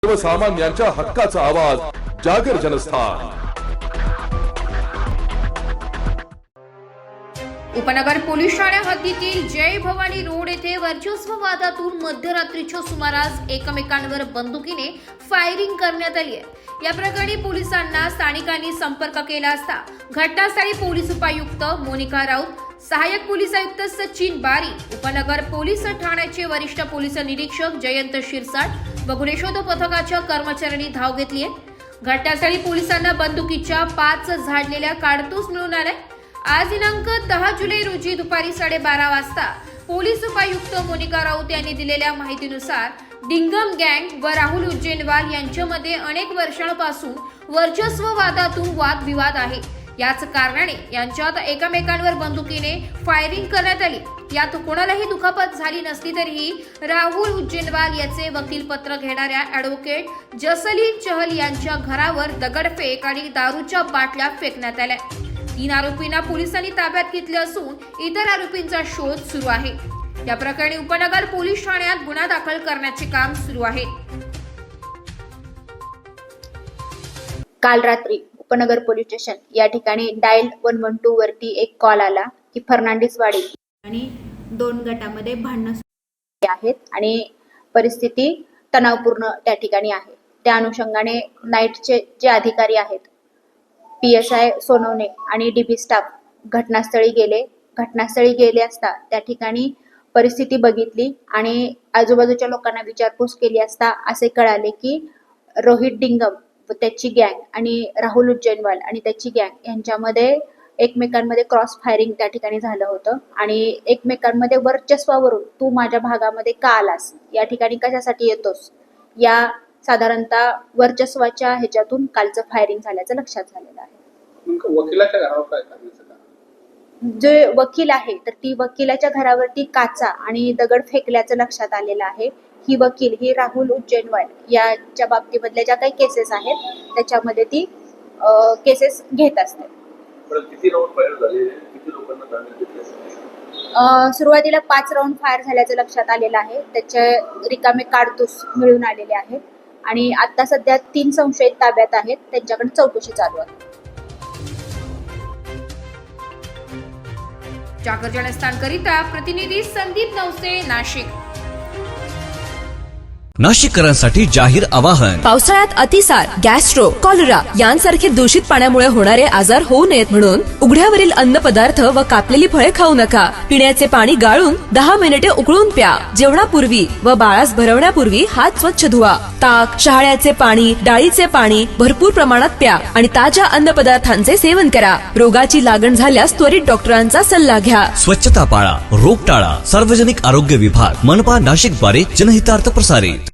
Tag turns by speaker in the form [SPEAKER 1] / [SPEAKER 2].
[SPEAKER 1] सर्वसामान्यांच्या हक्काचा आवाज जागर जनस्थान।
[SPEAKER 2] उपनगर पोलीस ठाण्या हद्दीतील जय भवानी रोड येथे वर्चस्व वादातून मध्यरात्रीच्या सुमारास एकमेकांवर बंदुकीने फायरिंग करण्यात आली आहे। या प्रकरणी पोलिसांना स्थानिकांनी संपर्क केला असता घटनास्थळी पोलीस उपायुक्त मोनिका राऊत, सहाय्यक पोलीस आयुक्त सचिन बारी, उपनगर पोलीस ठाण्याचे वरिष्ठ पोलीस निरीक्षक जयंत शिरसाट व गुन्हेशोध पथकाच्या कर्मचाऱ्यांनी धाव घेतली आहे। घटनास्थळी पोलिसांना बंदुकीच्या 5 झाडलेल्या काडतूस मिळून आल्या। आज दिनांक 10 जुलै रोजी दुपारी 12:30 वाजता पोलीस उपायुक्त मोनिका राऊत यांनी दिलेल्या माहितीनुसार डिंगम गँग व राहुल उज्जैनवाल यांच्यामध्ये अनेक वर्षांपासून वर्चस्व वादातून वादविवाद आहे। याच कारणाने यांच्यात एकमेकांवर बंदुकीने फायरिंग करण्यात आली। यात कोणालाही दुखापत झाली नसली तरीही राहुल उज्जैनवाल याचे वकीलपत्र घेणाऱ्या ॲडव्होकेट जसलीन चहल यांच्या घरावर दगडफेक आणि दारूच्या बाटल्या फेकण्यात आल्या। 3 आरोपींना पोलिसांनी ताब्यात घेतले असून इतर आरोपींचा शोध सुरू आहे। या प्रकरणी उपनगर पोलीस ठाण्यात गुन्हा दाखल करण्याचे काम सुरू आहे।
[SPEAKER 3] काल रात्री उपनगर पोलीस स्टेशन या ठिकाणी डायल 112 वरती एक कॉल आला की फर्नांडिसवाडी आणि 2 गटामध्ये भांडणं आहेत आणि परिस्थिती तणावपूर्ण त्या ठिकाणी आहे। त्या अनुषंगाने नाईटचे जे अधिकारी आहेत, PSI सोनवणे आणि DB स्टाफ घटनास्थळी गेले असता त्या ठिकाणी परिस्थिती बघितली आणि आजूबाजूच्या लोकांना विचारपूस केली असता असे कळाले की रोहित डिंगम व त्याची गँग आणि राहुल उज्जैनवाल आणि त्याची गँग यांच्यामध्ये एकमेकांमध्ये क्रॉस फायरिंग त्या ठिकाणी झालं होतं आणि एकमेकांमध्ये वर्चस्वावरून तू माझ्या भागामध्ये का आलास, या ठिकाणी कशासाठी येतोस, या साधारणतः वर्चस्वाच्या ह्याच्यातून कालचं फायरिंग झाल्याचं लक्षात झालेलं आहे।
[SPEAKER 4] वकिलाच्या घरावर काय करण्याचं काम?
[SPEAKER 3] जे वकील आहे तर ती वकिलाच्या घरावरती काचा आणि दगड फेकल्याचं लक्षात आलेलं आहे। ही वकील ही राहुल उज्जैनवाल याच्या बाबतीमधल्या ज्या काही केसेस आहेत त्याच्यामध्ये ती केसेस घेत असते।
[SPEAKER 4] किती राऊंड फायर झाले, किती लोकांना ताब्यात घेतले?
[SPEAKER 3] सुरुवातीला 5 राऊंड फायर झाल्याचं लक्षात आलेलं आहे। त्याचे रिकामे काडतूस मिळून आलेले आहेत आणि आता सध्या 3 संशयित ताब्यात आहेत, त्यांच्याकडे चौकशी चालू आहे।
[SPEAKER 2] जागर जनस्थानकरिता प्रतिनिधी संदीप नवसे, नाशिक।
[SPEAKER 5] नाशिककरांसाठी जाहीर आवाहन।
[SPEAKER 6] पावसाळ्यात अतिसार, गॅस्ट्रो, कॉलरा यांसारखे दूषित पाण्यामुळे होणारे आजार होऊ नयेत म्हणून उघड्यावरील अन्नपदार्थ व कापलेली फळे खाऊ नका। पिण्याचे पाणी गाळून 10 मिनिटे उकळून प्या। जेवणापूर्वी व बाळास भरवण्यापूर्वी हात स्वच्छ धुवा। ताक, शहाळ्याचे पाणी, डाळीचे पाणी भरपूर प्रमाणात प्या आणि ताज्या अन्नपदार्थांचे सेवन करा। रोगाची लागण झाल्यास त्वरित डॉक्टरांचा सल्ला घ्या।
[SPEAKER 5] स्वच्छता पाळा, रोग टाळा। सार्वजनिक आरोग्य विभाग, मनपा नाशिक द्वारे जनहितार्थ प्रसारित।